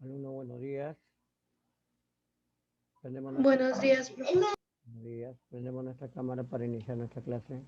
Alumno, buenos días. Buenos días, profe. Buenos días. Prendemos nuestra cámara para iniciar nuestra clase.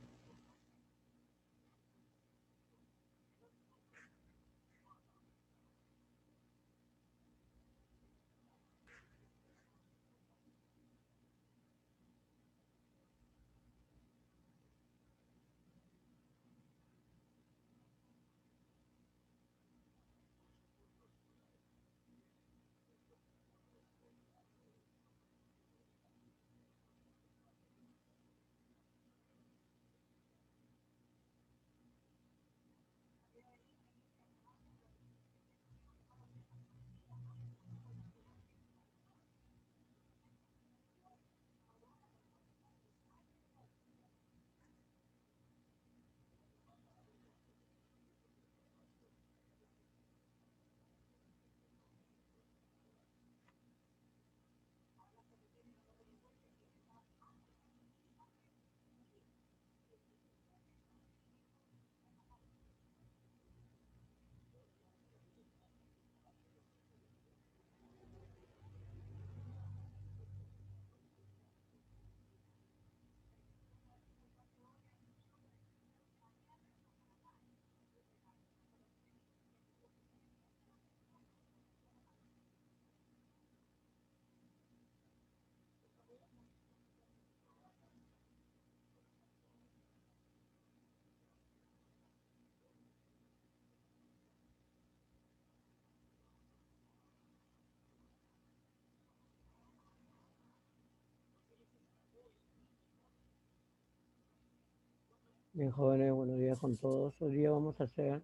Bien, jóvenes, buenos días con todos. Hoy día vamos a hacer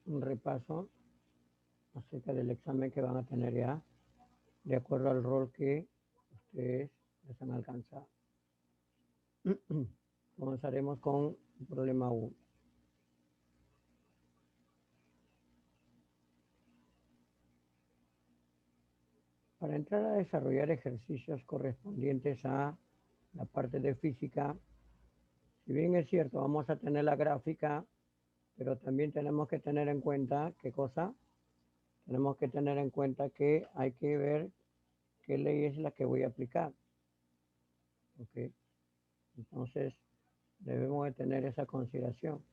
un repaso acerca del examen que van a tener ya, de acuerdo al rol que ustedes les han alcanzado. Comenzaremos con el problema 1. Para entrar a desarrollar ejercicios correspondientes a la parte de física, si bien es cierto, vamos a tener la gráfica, pero también tenemos que tener en cuenta, ¿qué cosa? Tenemos que tener en cuenta que hay que ver qué ley es la que voy a aplicar. ¿Ok? Entonces, debemos de tener esa consideración.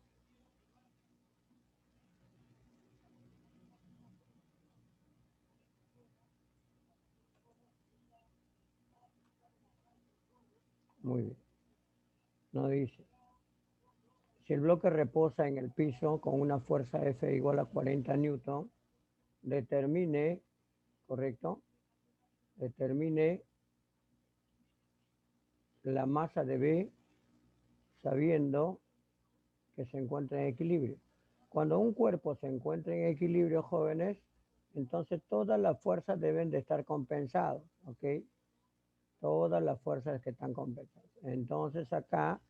Muy bien. Nos dice, si el bloque reposa en el piso con una fuerza F igual a 40 newton, determine, ¿correcto? Determine la masa de B sabiendo que se encuentra en equilibrio. Cuando un cuerpo se encuentra en equilibrio, jóvenes, entonces todas las fuerzas deben de estar compensadas, ¿ok? Todas las fuerzas que están compensadas. Entonces acá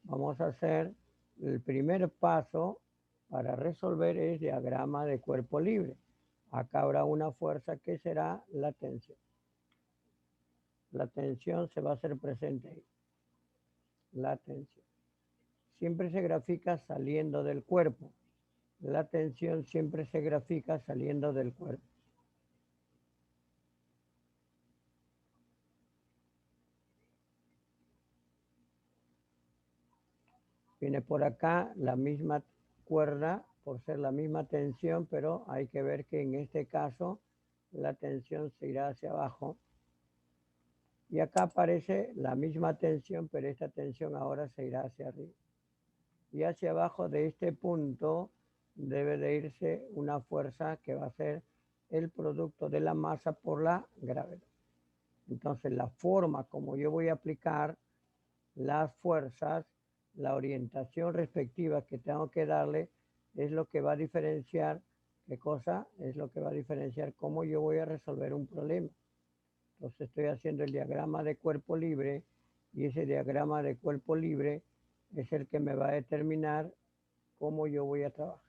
vamos a hacer el primer paso para resolver es diagrama de cuerpo libre. Acá habrá una fuerza que será la tensión. La tensión se va a hacer presente ahí. La tensión. Siempre se grafica saliendo del cuerpo. La tensión siempre se grafica saliendo del cuerpo. Viene por acá la misma cuerda por ser la misma tensión, pero hay que ver que en este caso la tensión se irá hacia abajo. Y acá aparece la misma tensión, pero esta tensión ahora se irá hacia arriba. Y hacia abajo de este punto debe de irse una fuerza que va a ser el producto de la masa por la gravedad. Entonces la forma como yo voy a aplicar las fuerzas, la orientación respectiva que tengo que darle es lo que va a diferenciar, ¿qué cosa? Es lo que va a diferenciar cómo yo voy a resolver un problema. Entonces estoy haciendo el diagrama de cuerpo libre y ese diagrama de cuerpo libre es el que me va a determinar cómo yo voy a trabajar.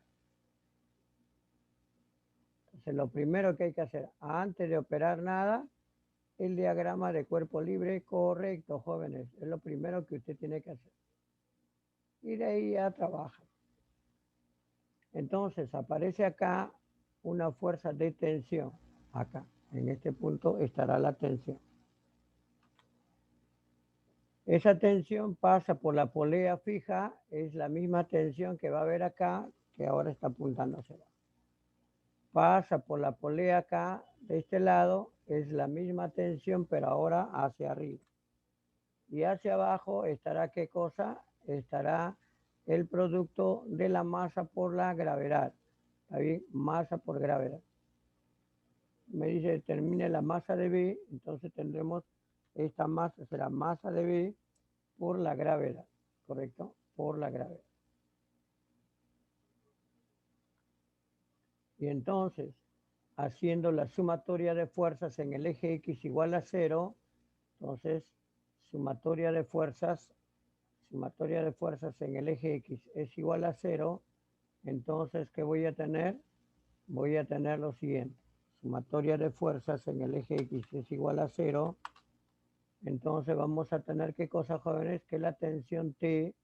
Entonces lo primero que hay que hacer antes de operar nada, el diagrama de cuerpo libre correcto, jóvenes. Es lo primero que usted tiene que hacer. Y de ahí ya trabaja. Entonces aparece acá una fuerza de tensión. Acá, en este punto estará la tensión. Esa tensión pasa por la polea fija, es la misma tensión que va a haber acá, que ahora está apuntando hacia abajo. Pasa por la polea acá, de este lado, es la misma tensión, pero ahora hacia arriba. Y hacia abajo estará, ¿qué cosa? Estará el producto de la masa por la gravedad. ¿Está bien? Masa por gravedad. Me dice, determine la masa de B, entonces tendremos esta masa, será masa de B por la gravedad, ¿correcto? Por la gravedad. Y entonces, haciendo la sumatoria de fuerzas en el eje X igual a 0, entonces, sumatoria de fuerzas en el eje X es igual a 0, entonces, ¿qué voy a tener? Voy a tener lo siguiente. Sumatoria de fuerzas en el eje X es igual a 0, entonces vamos a tener, ¿qué cosa, jóvenes? Que la tensión T,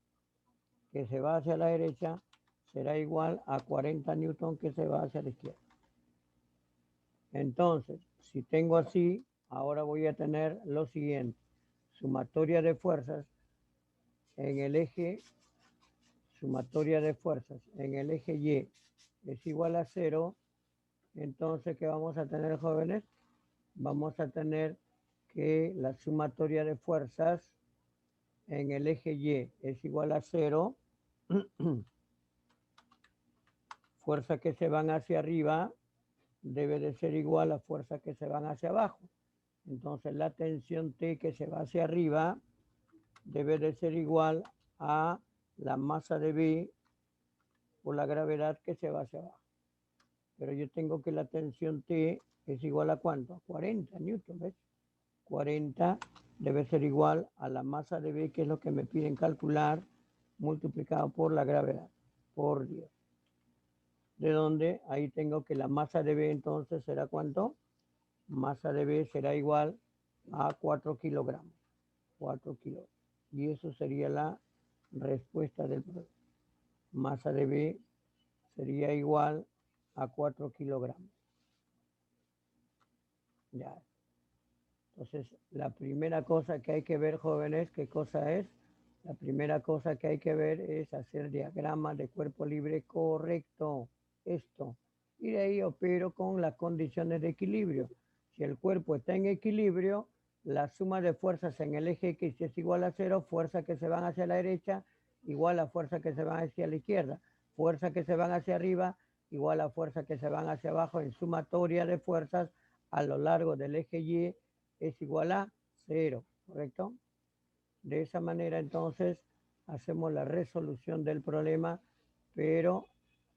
que se va hacia la derecha, será igual a 40 newton que se va hacia la izquierda. Entonces, si tengo así, ahora voy a tener lo siguiente. Sumatoria de fuerzas en el eje, Y es igual a 0. Entonces, ¿qué vamos a tener, jóvenes? Vamos a tener que la sumatoria de fuerzas en el eje Y es igual a 0. Fuerzas que se van hacia arriba debe de ser igual a fuerzas que se van hacia abajo. Entonces la tensión T que se va hacia arriba debe de ser igual a la masa de B por la gravedad que se va hacia abajo. Pero yo tengo que la tensión T es igual a ¿cuánto? 40 newton, ¿ves? 40 debe ser igual a la masa de B, que es lo que me piden calcular, multiplicado por la gravedad. Por Dios. De donde ahí tengo que la masa de B entonces será ¿cuánto? Masa de B será igual a 4 kilogramos. 4 kilogramos. Y eso sería la respuesta del problema. Masa de B sería igual a 4 kilogramos. Ya. Entonces, la primera cosa que hay que ver, jóvenes, ¿qué cosa es? La primera cosa que hay que ver es hacer diagrama de cuerpo libre correcto. Esto. Y de ahí opero con las condiciones de equilibrio. Si el cuerpo está en equilibrio, la suma de fuerzas en el eje X es igual a 0, fuerzas que se van hacia la derecha igual a fuerzas que se van hacia la izquierda, fuerzas que se van hacia arriba igual a fuerzas que se van hacia abajo en sumatoria de fuerzas a lo largo del eje Y es igual a 0, ¿correcto? De esa manera entonces hacemos la resolución del problema, pero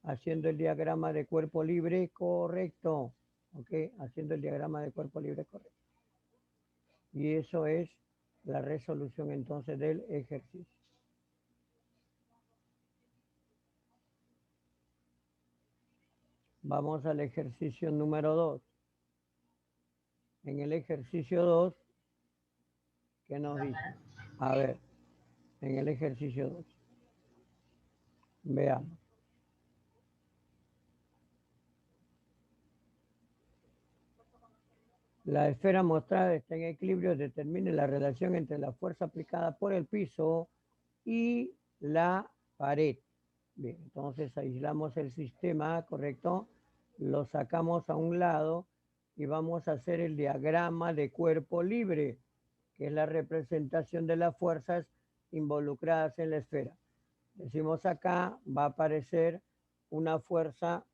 haciendo el diagrama de cuerpo libre correcto, ¿ok? Haciendo el diagrama de cuerpo libre correcto. Y eso es la resolución entonces del ejercicio. Vamos al ejercicio número 2. En el ejercicio 2, ¿qué nos dice? A ver, en el ejercicio 2. Veamos. La esfera mostrada está en equilibrio, determine la relación entre la fuerza aplicada por el piso y la pared. Bien, entonces aislamos el sistema, ¿correcto? Lo sacamos a un lado y vamos a hacer el diagrama de cuerpo libre, que es la representación de las fuerzas involucradas en la esfera. Decimos acá, va a aparecer una fuerza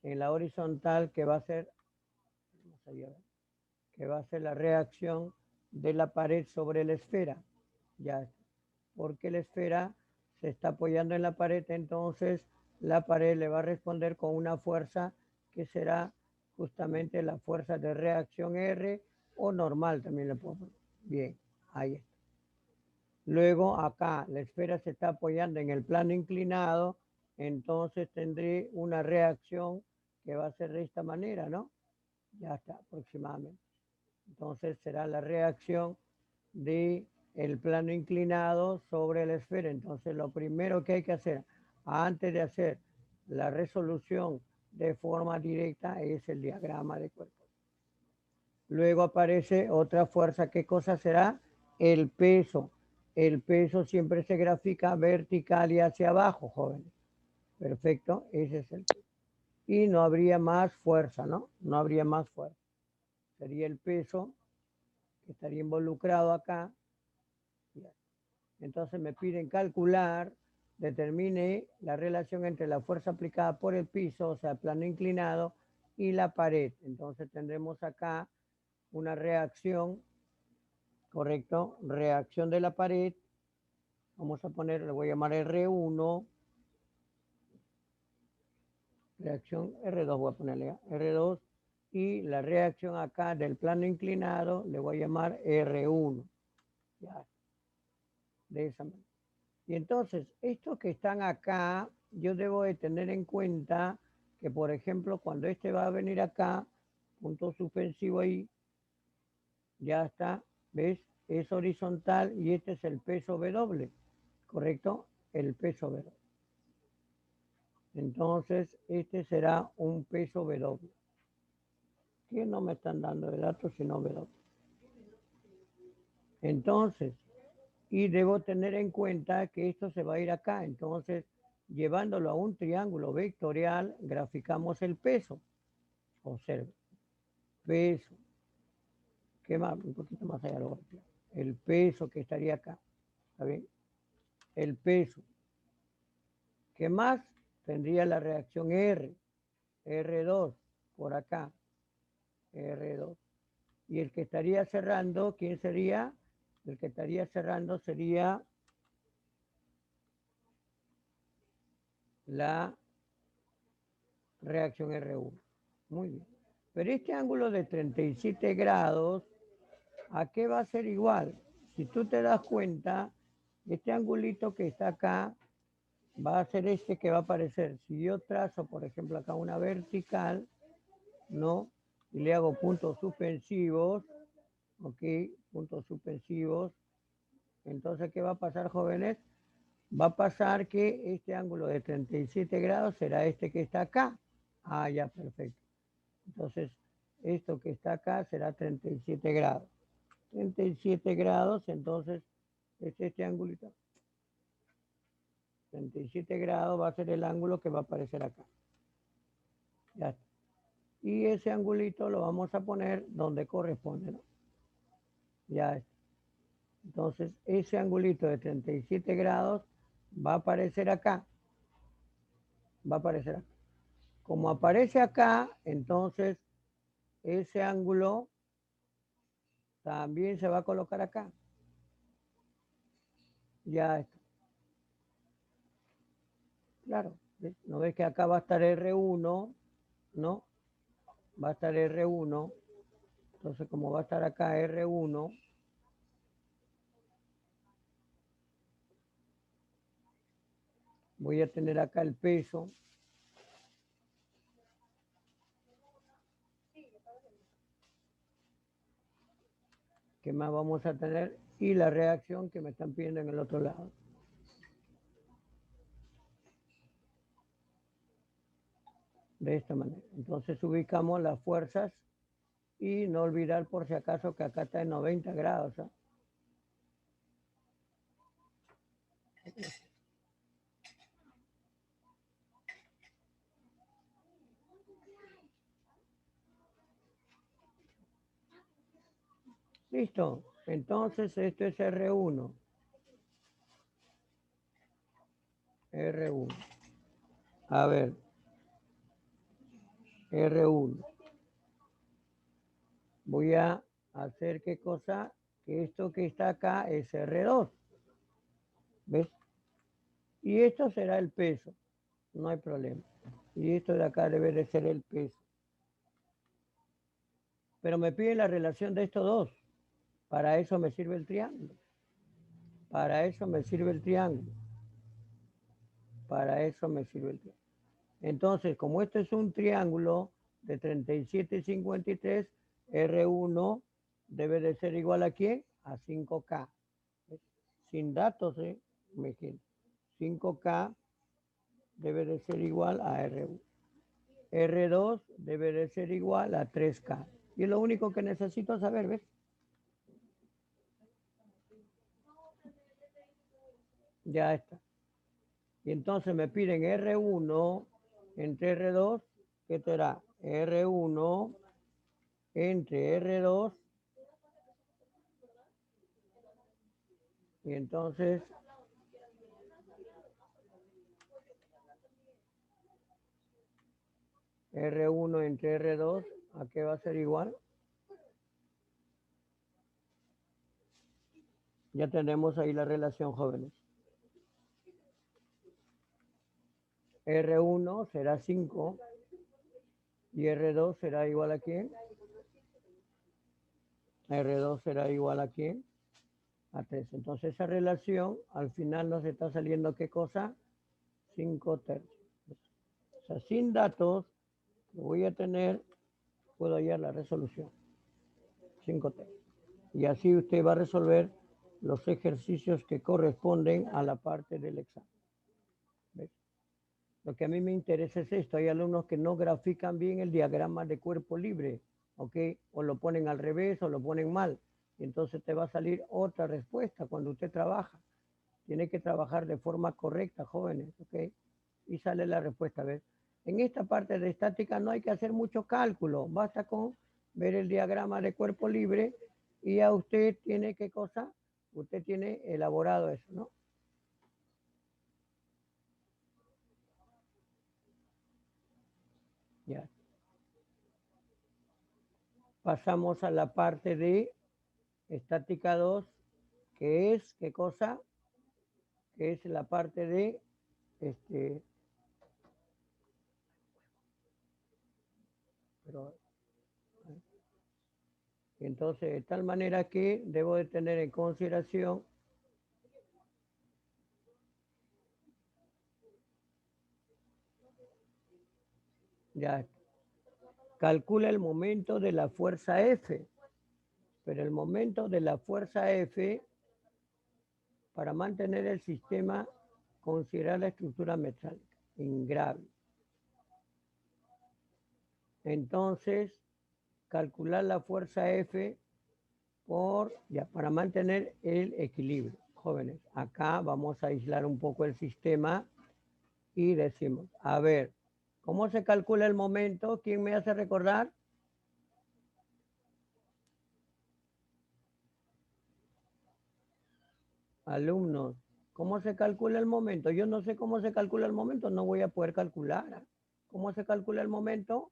en la horizontal que va a ser, la reacción de la pared sobre la esfera. Ya, porque la esfera se está apoyando en la pared, entonces la pared le va a responder con una fuerza que será justamente la fuerza de reacción R o normal también le puedo poner. Bien, ahí está. Luego acá la esfera se está apoyando en el plano inclinado, entonces tendré una reacción que va a ser de esta manera, ¿no? Ya está, aproximadamente. Entonces será la reacción de el plano inclinado sobre la esfera. Entonces lo primero que hay que hacer, antes de hacer la resolución de forma directa es el diagrama de cuerpo. Luego aparece otra fuerza. ¿Qué cosa será? El peso. El peso siempre se grafica vertical y hacia abajo, jóvenes. Perfecto, ese es el peso. Y no habría más fuerza, ¿no? No habría más fuerza. Sería el peso que estaría involucrado acá. Entonces me piden calcular, determine la relación entre la fuerza aplicada por el piso, o sea, plano inclinado, y la pared. Entonces tendremos acá una reacción, ¿correcto? Reacción de la pared. Vamos a poner, le voy a llamar R1. Reacción R2, voy a ponerle R2. Y la reacción acá del plano inclinado, le voy a llamar R1. Ya, de esa manera. Y entonces, estos que están acá, yo debo de tener en cuenta que, por ejemplo, cuando este va a venir acá, punto suspensivo ahí, ya está, ¿ves? Es horizontal y este es el peso W, ¿correcto? El peso W. Entonces, este será un peso W. ¿Qué no me están dando de datos sino W? Entonces, y debo tener en cuenta que esto se va a ir acá. Entonces, llevándolo a un triángulo vectorial, graficamos el peso. Observe. Peso. ¿Qué más? Un poquito más allá. El peso que estaría acá. ¿Está bien? El peso. ¿Qué más? Tendría la reacción R. R2. Por acá. R2. Y el que estaría cerrando, ¿quién sería? El que estaría cerrando sería la reacción R1. Muy bien. Pero este ángulo de 37 grados, ¿a qué va a ser igual? Si tú te das cuenta, este angulito que está acá va a ser este que va a aparecer. Si yo trazo, por ejemplo, acá una vertical, ¿no? Y le hago puntos suspensivos, ¿ok? Puntos suspensivos. Entonces, ¿qué va a pasar, jóvenes? Va a pasar que este ángulo de 37 grados será este que está acá. Ah, ya, perfecto. Entonces, esto que está acá será 37 grados. 37 grados, entonces, es este ángulo. 37 grados va a ser el ángulo que va a aparecer acá. Ya está. Y ese angulito lo vamos a poner donde corresponde, ¿no? Ya está. Entonces, ese angulito de 37 grados va a aparecer acá. Va a aparecer acá. Como aparece acá, entonces ese ángulo también se va a colocar acá. Ya está. Claro, ¿ves? ¿No ves que acá va a estar R1? ¿No? Va a estar R1. Entonces, como va a estar acá R1, voy a tener acá el peso. ¿Qué más vamos a tener? Y la reacción que me están pidiendo en el otro lado. De esta manera. Entonces ubicamos las fuerzas y no olvidar por si acaso que acá está en 90 grados. ¿Eh? Listo. Entonces esto es R1. R1. A ver. R1. Voy a hacer qué cosa, que esto que está acá es R2. ¿Ves? Y esto será el peso. No hay problema. Y esto de acá debe de ser el peso. Pero me piden la relación de estos dos. Para eso me sirve el triángulo. Para eso me sirve el triángulo. Para eso me sirve el triángulo. Entonces, como esto es un triángulo de 37 y 53, R1 debe de ser igual a ¿qué? A 5K. Sin datos, imagínate. 5K debe de ser igual a R1. R2 debe de ser igual a 3K. Y es lo único que necesito saber, ¿ves? Ya está. Y entonces me piden R1 entre R2, ¿qué será? R1 entre R2. Y entonces R1 entre R2, ¿a qué va a ser igual? Ya tenemos ahí la relación, jóvenes. R1 será 5 y R2 será igual a ¿quién? R2 será igual a ¿quién? A 3. Entonces esa relación al final nos está saliendo ¿qué cosa? 5 tercios. O sea, sin datos que voy a tener, puedo hallar la resolución. 5 tercios. Y así usted va a resolver los ejercicios que corresponden a la parte del examen. ¿Ves? Lo que a mí me interesa es esto. Hay alumnos que no grafican bien el diagrama de cuerpo libre, ¿ok? O lo ponen al revés o lo ponen mal. Y entonces te va a salir otra respuesta cuando usted trabaja. Tiene que trabajar de forma correcta, jóvenes, ¿ok? Y sale la respuesta, ¿ves? En esta parte de estática no hay que hacer mucho cálculo. Basta con ver el diagrama de cuerpo libre y ya usted tiene, ¿qué cosa? Usted tiene elaborado eso, ¿no? Ya. Pasamos a la parte de estática 2, que es, ¿qué cosa? Que es la parte de, pero, entonces, de tal manera que debo de tener en consideración ya, calcula el momento de la fuerza F, pero el momento de la fuerza F, para mantener el sistema, considerar la estructura metálica, ingrave. Entonces, calcular la fuerza F para mantener el equilibrio. Jóvenes, acá vamos a aislar un poco el sistema y decimos, a ver, ¿cómo se calcula el momento? ¿Quién me hace recordar? Alumnos, ¿cómo se calcula el momento? Yo no sé cómo se calcula el momento, no voy a poder calcular. ¿Cómo se calcula el momento?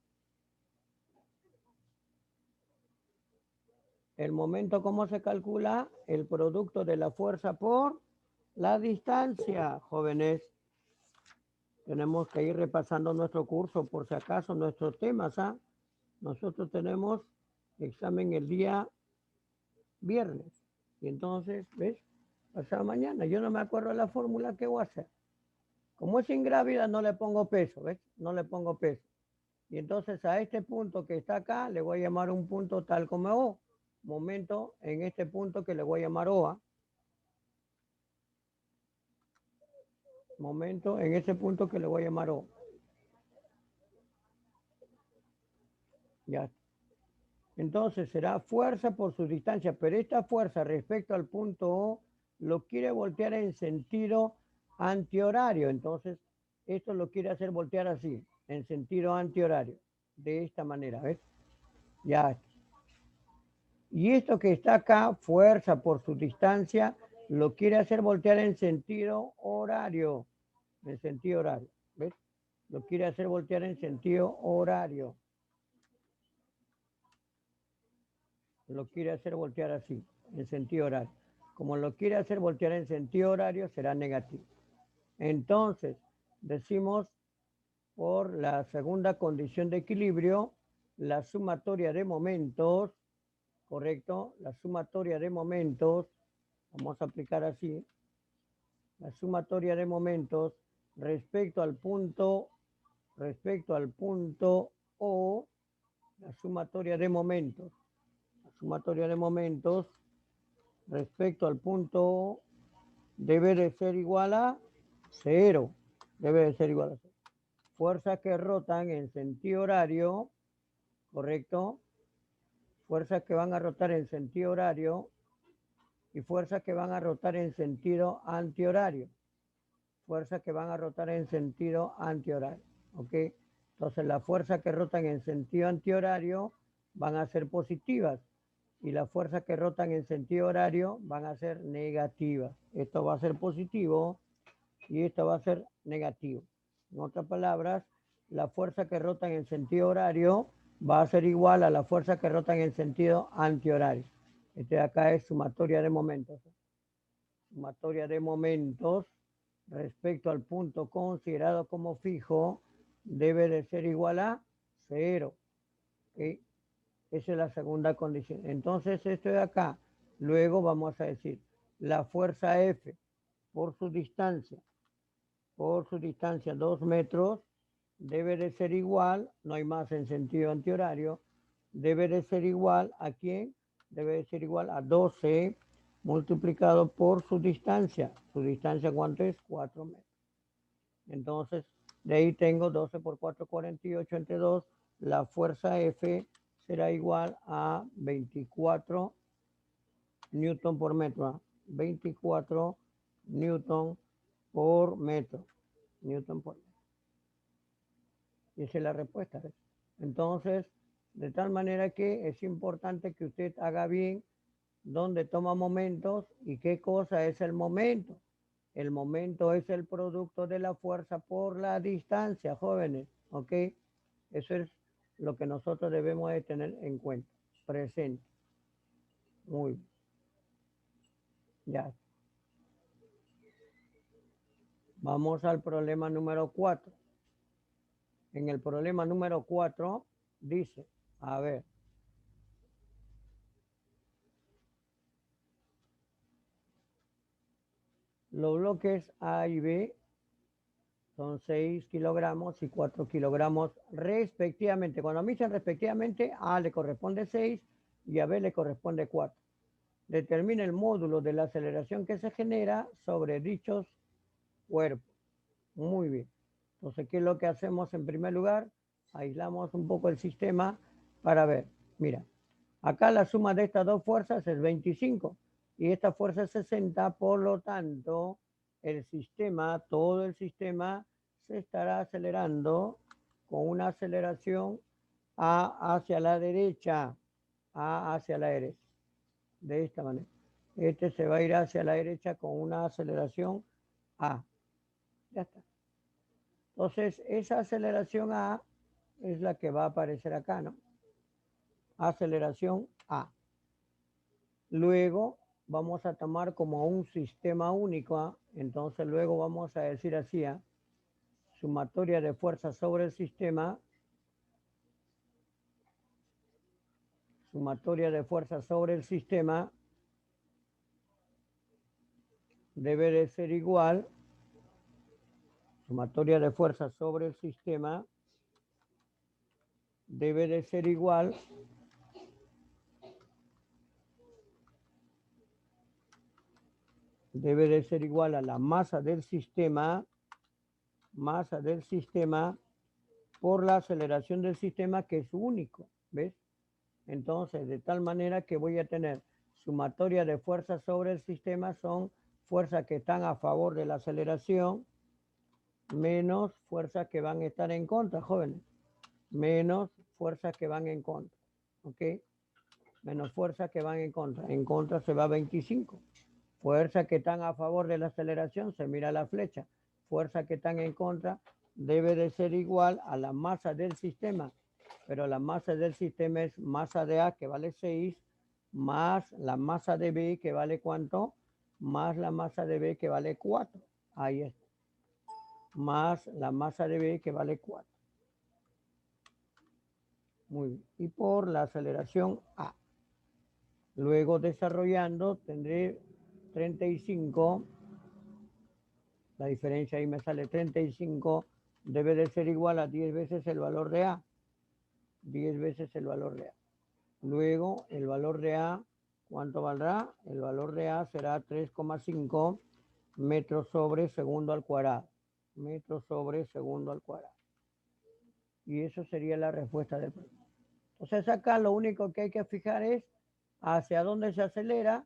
El momento, ¿cómo se calcula? El producto de la fuerza por la distancia, jóvenes. Tenemos que ir repasando nuestro curso, por si acaso, nuestros temas. ¿Ah? Nosotros tenemos examen el día viernes. Y entonces, ¿ves? Pasado mañana. Yo no me acuerdo de la fórmula que voy a hacer. Como es ingrávida, no le pongo peso, ¿ves? No le pongo peso. Y entonces a este punto que está acá, le voy a llamar un punto tal como O. Momento en este punto que le voy a llamar OA. Momento en ese punto que le voy a llamar O. Ya. Entonces será fuerza por su distancia, pero esta fuerza respecto al punto O lo quiere voltear en sentido antihorario. Entonces, esto lo quiere hacer voltear así, en sentido antihorario, de esta manera, ¿ves? Ya. Y esto que está acá, fuerza por su distancia, lo quiere hacer voltear en sentido horario. En sentido horario, ¿ves? Lo quiere hacer voltear en sentido horario. Lo quiere hacer voltear así, en sentido horario. Como lo quiere hacer voltear en sentido horario, será negativo. Entonces, decimos por la segunda condición de equilibrio, la sumatoria de momentos, ¿correcto? La sumatoria de momentos, vamos a aplicar así, la sumatoria de momentos respecto al punto O, la sumatoria de momentos respecto al punto O debe de ser igual a 0. Debe de ser igual a 0. Fuerzas que rotan en sentido horario, ¿correcto? Fuerzas que van a rotar en sentido horario y fuerzas que van a rotar en sentido antihorario. Fuerzas que van a rotar en sentido antihorario, ¿ok? Entonces las fuerzas que rotan en sentido antihorario van a ser positivas y las fuerzas que rotan en sentido horario van a ser negativas. Esto va a ser positivo y esto va a ser negativo. En otras palabras, la fuerza que rotan en sentido horario va a ser igual a la fuerza que rotan en sentido antihorario. Este de acá es sumatoria de momentos. Sumatoria de momentos respecto al punto considerado como fijo debe de ser igual a 0. ¿Okay? Esa es la segunda condición. Entonces, esto de acá, luego vamos a decir, la fuerza F por su distancia 2 metros, debe de ser igual, no hay más en sentido antihorario, debe de ser igual a quién, debe de ser igual a 12 multiplicado por su distancia. ¿Su distancia cuánto es? 4 metros. Entonces, de ahí tengo 12 por 4, 48 entre 2. La fuerza F será igual a 24 newton por metro. 24 newton por metro. Newton por metro. Y esa es la respuesta. ¿Ves? Entonces, de tal manera que es importante que usted haga bien dónde toma momentos y qué cosa es el momento. El momento es el producto de la fuerza por la distancia, jóvenes, ¿ok? Eso es lo que nosotros debemos de tener en cuenta, presente. Muy bien. Ya. Vamos al problema número 4. En el problema número 4 dice, a ver, los bloques A y B son 6 kilogramos y 4 kilogramos respectivamente. Cuando me dicen respectivamente, A le corresponde 6 y a B le corresponde 4. Determina el módulo de la aceleración que se genera sobre dichos cuerpos. Muy bien. Entonces, ¿qué es lo que hacemos en primer lugar? Aislamos un poco el sistema para ver. Mira, acá la suma de estas dos fuerzas es 25 y esta fuerza es 60, por lo tanto, el sistema, todo el sistema, se estará acelerando con una aceleración A hacia la derecha, A hacia la derecha, de esta manera. Este se va a ir hacia la derecha con una aceleración A. Ya está. Entonces, esa aceleración A es la que va a aparecer acá, ¿no? Aceleración A. Luego vamos a tomar como un sistema único, ¿ah? Entonces luego vamos a decir así, ¿ah? Sumatoria de fuerzas sobre el sistema, sumatoria de fuerzas sobre el sistema debe de ser igual, sumatoria de fuerzas sobre el sistema debe de ser igual a la masa del sistema por la aceleración del sistema, que es único, ¿ves? Entonces, de tal manera que voy a tener sumatoria de fuerzas sobre el sistema, son fuerzas que están a favor de la aceleración, menos fuerzas que van a estar en contra, jóvenes. Menos fuerzas que van en contra, ¿ok? Menos fuerzas que van en contra. En contra se va 25. Fuerzas que están a favor de la aceleración, se mira la flecha. Fuerzas que están en contra debe de ser igual a la masa del sistema. Pero la masa del sistema es masa de A, que vale 6, más la masa de B, que vale ¿cuánto? Más la masa de B, que vale 4. Ahí está. Más la masa de B, que vale 4. Muy bien. Y por la aceleración A. Luego desarrollando tendré 35. La diferencia ahí me sale 35. Debe de ser igual a 10 veces el valor de A. 10 veces el valor de A. Luego el valor de A, ¿cuánto valdrá? El valor de A será 3,5 metros sobre segundo al cuadrado. metros sobre segundo al cuadrado. Y eso sería la respuesta del problema. Entonces acá lo único que hay que fijar es hacia dónde se acelera,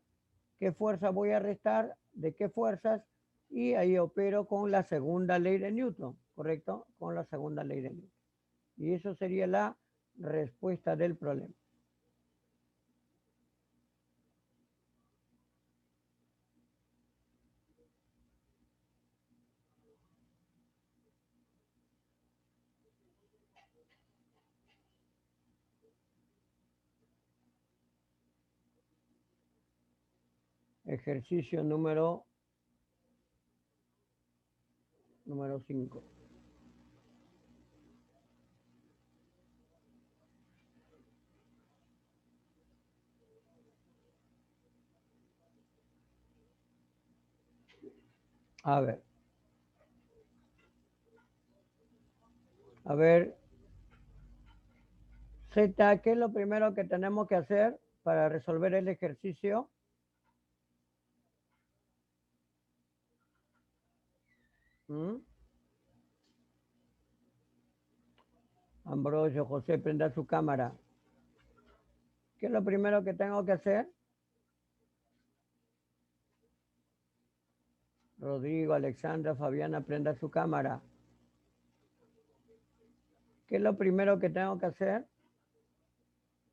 qué fuerza voy a restar, de qué fuerzas, y ahí opero con la segunda ley de Newton, ¿correcto? Con la segunda ley de Newton. Y eso sería la respuesta del problema. Ejercicio número 5. A ver, Z, ¿qué es lo primero que tenemos que hacer para resolver el ejercicio? Ambrosio, José, prenda su cámara. ¿Qué es lo primero que tengo que hacer? Rodrigo, Alexandra, Fabiana, prenda su cámara. ¿Qué es lo primero que tengo que hacer?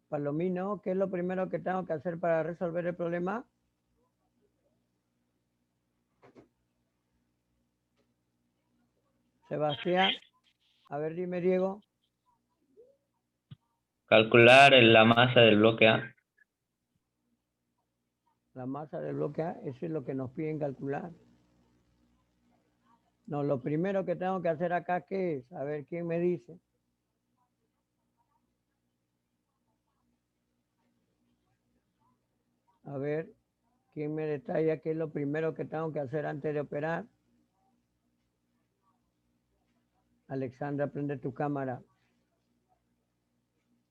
Palomino, ¿qué es lo primero que tengo que hacer para resolver el problema? Sebastián, a ver, dime, Diego. Calcular la masa del bloque A. La masa del bloque A, eso es lo que nos piden calcular. No, lo primero que tengo que hacer acá, ¿qué es? A ver, ¿quién me dice? A ver, ¿quién me detalla qué es lo primero que tengo que hacer antes de operar? Alexandra, prende tu cámara.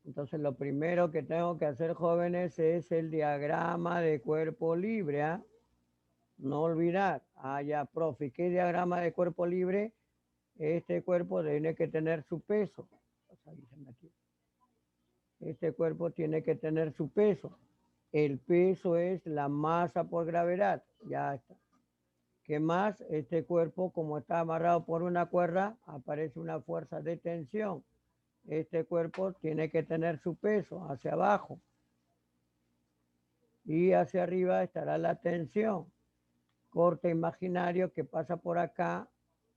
Entonces, lo primero que tengo que hacer, jóvenes, es el diagrama de cuerpo libre. ¿Ah? No olvidar. Ah, ya, profe, ¿qué diagrama de cuerpo libre? Este cuerpo tiene que tener su peso. Este cuerpo tiene que tener su peso. El peso es la masa por gravedad. Ya está. ¿Qué más? Este cuerpo, como está amarrado por una cuerda, aparece una fuerza de tensión. Este cuerpo tiene que tener su peso hacia abajo. Y hacia arriba estará la tensión. Corte imaginario que pasa por acá,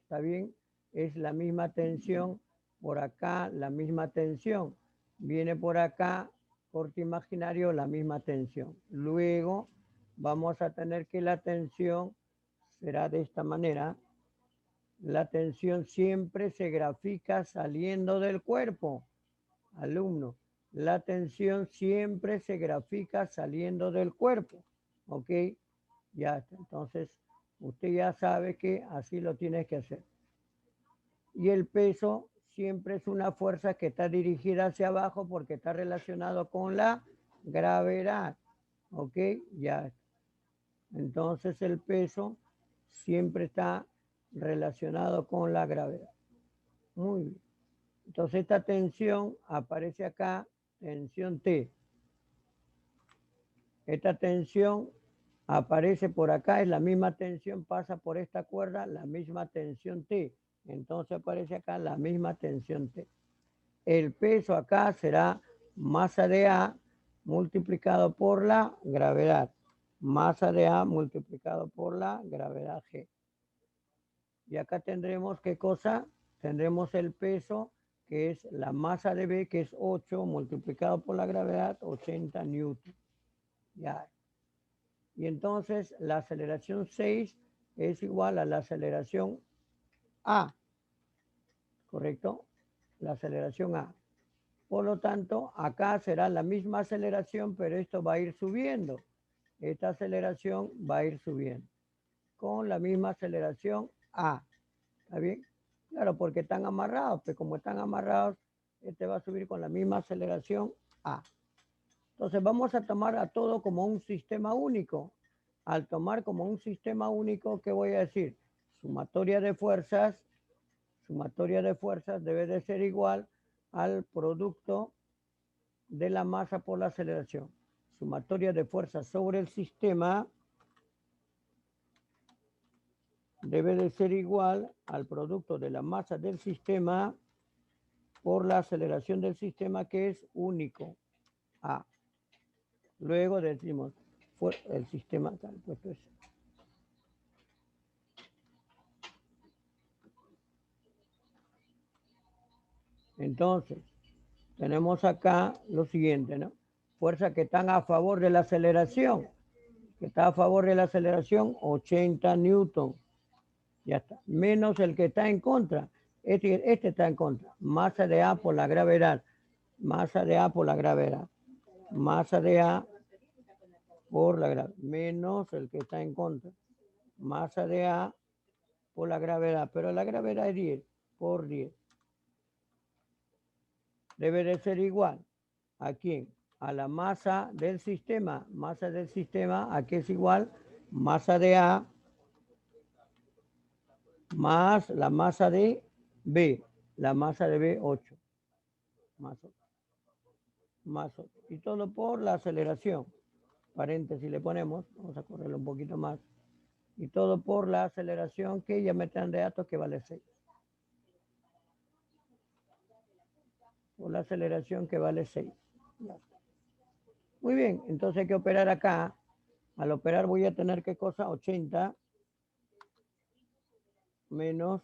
¿está bien? Es la misma tensión. Por acá, la misma tensión. Viene por acá, corte imaginario, la misma tensión. Luego vamos a tener que la tensión será de esta manera. La tensión siempre se grafica saliendo del cuerpo. Alumno, la tensión siempre se grafica saliendo del cuerpo. ¿Ok? Ya está. Entonces, usted ya sabe que así lo tienes que hacer. Y el peso siempre es una fuerza que está dirigida hacia abajo porque está relacionado con la gravedad. ¿Ok? Ya está. Entonces, el peso siempre está relacionado con la gravedad. Muy bien. Entonces esta tensión aparece acá, tensión T. Esta tensión aparece por acá, es la misma tensión, pasa por esta cuerda, la misma tensión T. Entonces aparece acá la misma tensión T. El peso acá será masa de A multiplicado por la gravedad. Masa de A multiplicado por la gravedad G. Y acá tendremos, ¿qué cosa? Tendremos el peso, que es la masa de B, que es 8, multiplicado por la gravedad, 80 newton. Ya. Y entonces la aceleración 6 es igual a la aceleración A, ¿correcto? La aceleración A. Por lo tanto, acá será la misma aceleración, pero esto va a ir subiendo. Esta aceleración va a ir subiendo. Con la misma aceleración A. ¿Está bien? Claro, porque están amarrados, pues como están amarrados, este va a subir con la misma aceleración A. Entonces vamos a tomar a todo como un sistema único. Al tomar como un sistema único, ¿qué voy a decir? Sumatoria de fuerzas sumatoria de fuerzas debe de ser igual al producto de la masa por la aceleración. Sumatoria de fuerzas sobre el sistema debe de ser igual al producto de la masa del sistema por la aceleración del sistema, que es único, A. Luego decimos, el sistema tal, puesto eso. Entonces, tenemos acá lo siguiente, ¿no? Fuerzas que están a favor de la aceleración. Que está a favor de la aceleración, 80 newton. Ya está. Menos el que está en contra. Este está en contra. Masa de A por la gravedad. Masa de A por la gravedad. Masa de A por la gravedad. Menos el que está en contra. Masa de A por la gravedad. Pero la gravedad es 10 por 10. Debe de ser igual. ¿A quién? A la masa del sistema. Masa del sistema, ¿a qué es igual? Masa de A más la masa de B. La masa de B, 8. Más 8. Más 8. Y todo por la aceleración. Paréntesis le ponemos. Vamos a correrlo un poquito más. Y todo por la aceleración, que ya me traen de datos, que vale 6. Por la aceleración, que vale 6. Muy bien, entonces hay que operar acá. Al operar voy a tener, ¿qué cosa? 80 menos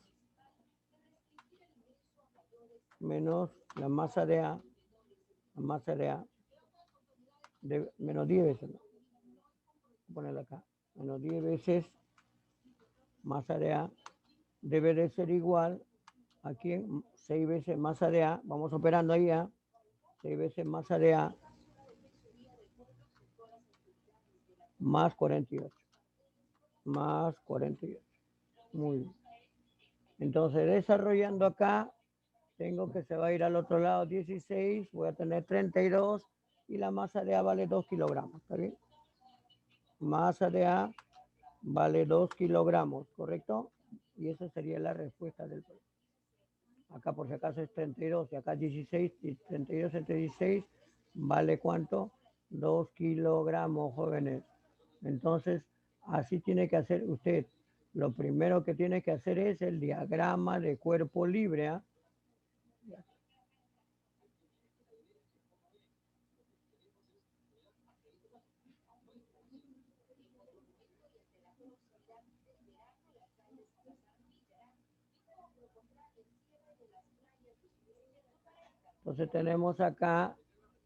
la masa de A. La masa de A. De menos 10 veces. ¿No? Voy a ponerla acá. Menos 10 veces masa de A. Debe de ser igual a ¿quién? 6 veces masa de A. Vamos operando ahí A. 6 veces masa de A. Más 48. Más 48. Muy bien. Entonces, desarrollando acá, tengo que se va a ir al otro lado 16, voy a tener 32 y la masa de A vale 2 kilogramos, ¿está bien? Masa de A vale 2 kilogramos, ¿correcto? Y esa sería la respuesta del problema. Acá por si acaso es 32 y acá 16, y 32 entre 16 vale ¿cuánto? 2 kilogramos, jóvenes. Entonces, así tiene que hacer usted. Lo primero que tiene que hacer es el diagrama de cuerpo libre, ¿eh? Entonces tenemos acá,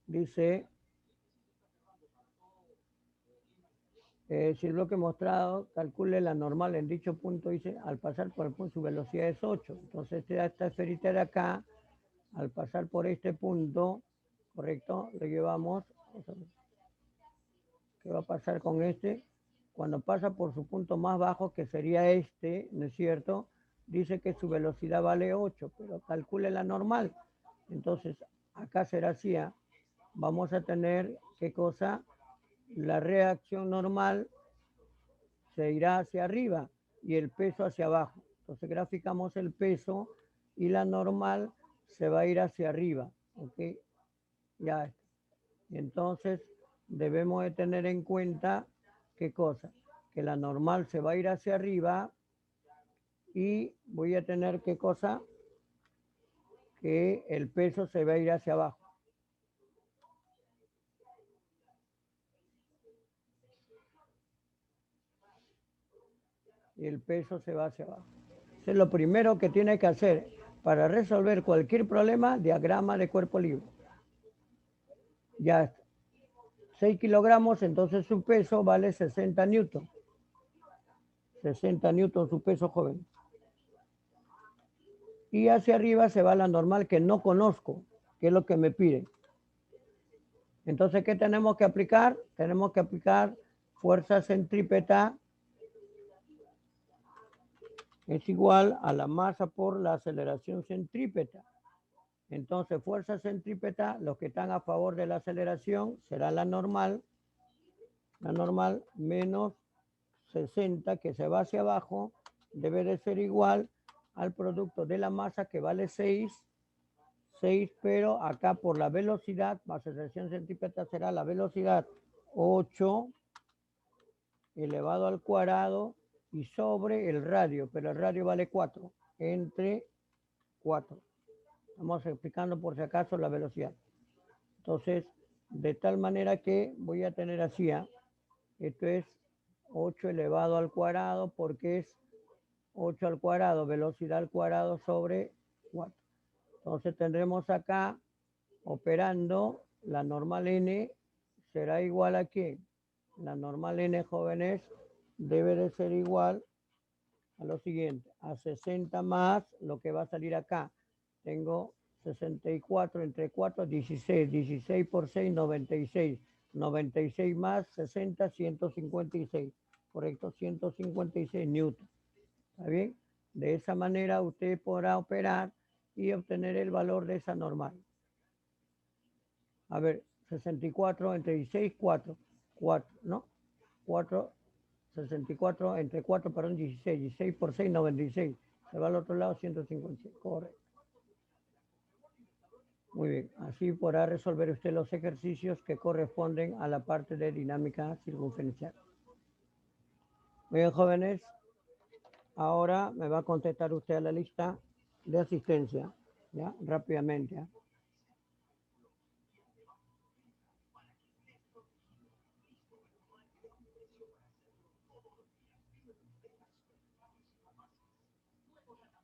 dice, si el bloque mostrado, calcule la normal en dicho punto, dice, al pasar por el punto su velocidad es 8. Entonces esta esferita de acá, al pasar por este punto, correcto, lo llevamos, ¿qué va a pasar con este? Cuando pasa por su punto más bajo, que sería este, ¿no es cierto? Dice que su velocidad vale 8, pero calcule la normal. Entonces, acá será así, ¿eh? Vamos a tener, ¿qué cosa? La reacción normal se irá hacia arriba y el peso hacia abajo. Entonces graficamos el peso y la normal se va a ir hacia arriba, ¿ok? Ya está. Entonces debemos de tener en cuenta, ¿qué cosa? Que la normal se va a ir hacia arriba y voy a tener, ¿qué cosa? Que el peso se va a ir hacia abajo. Y el peso se va hacia abajo. Eso es lo primero que tiene que hacer para resolver cualquier problema, diagrama de cuerpo libre. Ya está. 6 kilogramos, entonces su peso vale 60 newton. 60 newton su peso, joven. Y hacia arriba se va la normal que no conozco, que es lo que me piden. Entonces, ¿qué tenemos que aplicar? Tenemos que aplicar fuerza centrípeta es igual a la masa por la aceleración centrípeta. Entonces, fuerza centrípeta, los que están a favor de la aceleración, será la normal menos 60, que se va hacia abajo, debe de ser igual al producto de la masa que vale 6, pero acá por la velocidad, aceleración centrípeta será la velocidad 8 elevado al cuadrado y sobre el radio, pero el radio vale 4, entre 4. Estamos explicando por si acaso la velocidad. Entonces, de tal manera que voy a tener así, esto es 8 elevado al cuadrado porque es 8 al cuadrado, velocidad al cuadrado sobre 4. Entonces tendremos acá, operando, la normal n será igual a ¿qué? La normal n, jóvenes, debe de ser igual a lo siguiente, a 60 más lo que va a salir acá. Tengo 64 entre 4, 16. 16 por 6, 96. 96 más 60, 156. Correcto, 156 newton. ¿Está bien? De esa manera usted podrá operar y obtener el valor de esa normal. A ver, 64 entre 16, 4. 4, ¿no? 4, 64 entre 4, perdón, 16. 16 por 6, 96. Se va al otro lado, 156. Correcto. Muy bien. Así podrá resolver usted los ejercicios que corresponden a la parte de dinámica circunferencial. Muy bien, jóvenes. Ahora me va a contestar usted a la lista de asistencia, ¿ya? Rápidamente, ¿ya?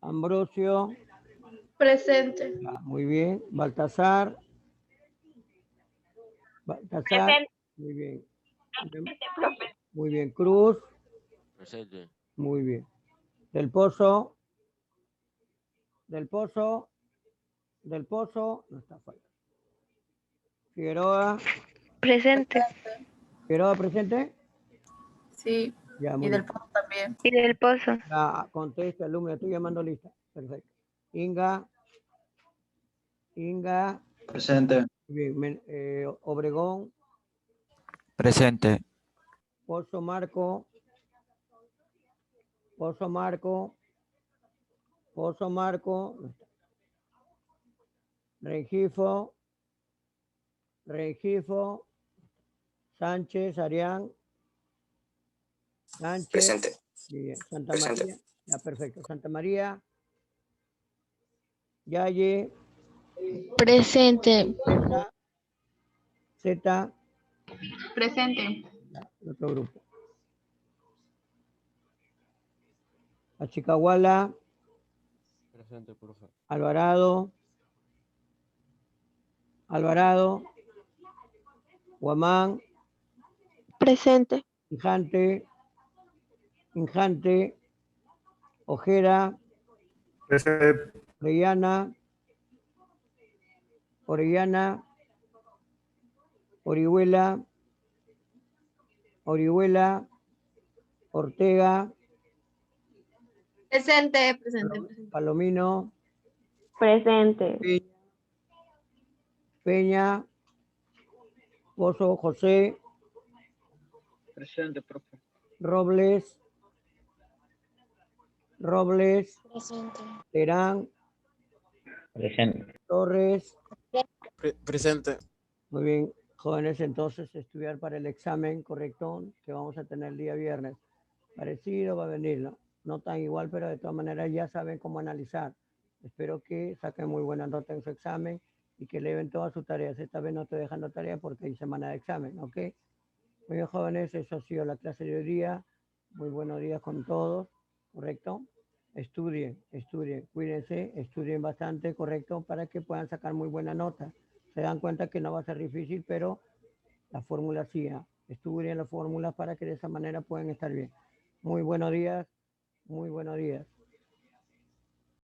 Ambrosio. Presente. Muy bien. Baltasar. Baltasar. Muy bien. Muy bien. Cruz. Presente. Muy bien. Del Pozo. Del Pozo. Del Pozo. No está falta. Figueroa. Presente. Figueroa presente. Sí, Ya, y muy del bien. Pozo también. Y del Pozo. Ya, contesta, alumno. Estoy llamando lista. Perfecto. Inga. Inga. Presente. Bien. Obregón. Presente. Pozo Marco. Pozo Marco. Pozo Marco. Rengifo. Rengifo. Sánchez, Arián. Sánchez. Presente. Bien. Santa Presente. María. Ya, perfecto. Santa María. Yaye. Presente. Z. Presente. Ya, el otro grupo. Achicahuala. Presente, profe. Alvarado. Alvarado. Guamán. Presente. Injante. Injante. Ojeda. Presente. Orellana. Orellana. Orihuela. Orihuela. Ortega. Presente. Palomino. Presente. Peña. Pozo José. Presente, profe. Robles. Robles. Presente. Terán. Presente. Torres. Presente. Muy bien, jóvenes, entonces estudiar para el examen correcto que vamos a tener el día viernes. Parecido va a venir, ¿no? No tan igual, pero de todas maneras ya saben cómo analizar. Espero que saquen muy buena nota en su examen y que eleven todas sus tareas. Esta vez no estoy dejando tarea porque hay semana de examen, ¿ok? Muy bien, jóvenes, eso ha sido la clase de hoy día. Muy buenos días con todos, ¿correcto? Estudien, cuídense, estudien bastante, ¿correcto? Para que puedan sacar muy buena nota. Se dan cuenta que no va a ser difícil, pero la fórmula sí. Estudien las fórmulas para que de esa manera puedan estar bien. Muy buenos días, muy buenos días.